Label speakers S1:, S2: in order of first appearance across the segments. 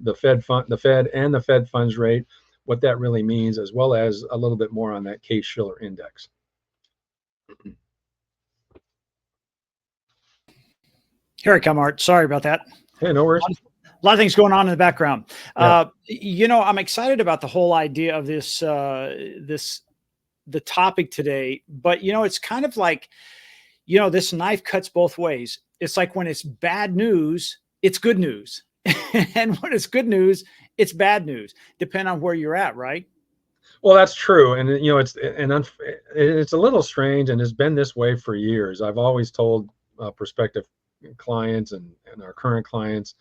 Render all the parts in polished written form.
S1: the Fed and the Fed funds rate, what that really means, as well as a little bit more on that Case-Shiller index.
S2: Here I come, Art. Sorry about that.
S1: Hey, no worries.
S2: A lot of things going on in the background.
S1: Yeah.
S2: I'm excited about the whole idea of the topic today, but it's kind of like, this knife cuts both ways. It's like when it's bad news, it's good news. And when it's good news, it's bad news, depending on where you're at, right?
S1: Well, that's true. And, it's a little strange, and it's been this way for years. I've always told prospective clients and our current clients,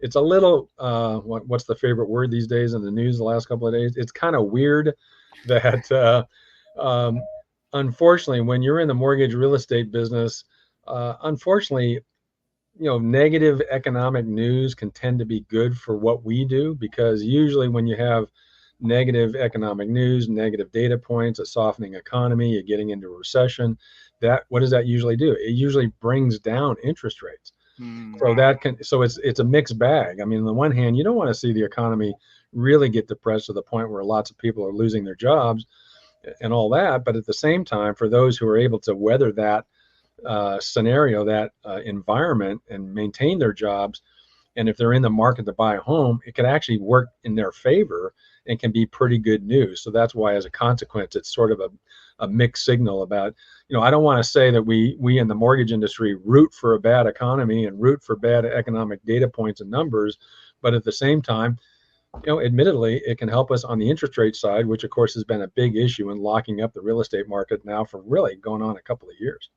S1: it's a little, what's the favorite word these days in the news the last couple of days? It's kind of weird that, unfortunately, when you're in the mortgage real estate business, unfortunately, negative economic news can tend to be good for what we do, because usually when you have negative economic news, negative data points, a softening economy, you're getting into a recession, what does that usually do? It usually brings down interest rates. So it's a mixed bag. I mean, on the one hand, you don't want to see the economy really get depressed to the point where lots of people are losing their jobs and all that. But at the same time, for those who are able to weather that scenario, that environment, and maintain their jobs, and if they're in the market to buy a home, it can actually work in their favor and can be pretty good news. So that's why, as a consequence, it's sort of a mixed signal about, I don't want to say that we in the mortgage industry root for a bad economy and root for bad economic data points and numbers, but at the same time, admittedly, it can help us on the interest rate side, which of course has been a big issue in locking up the real estate market now for really going on a couple of years.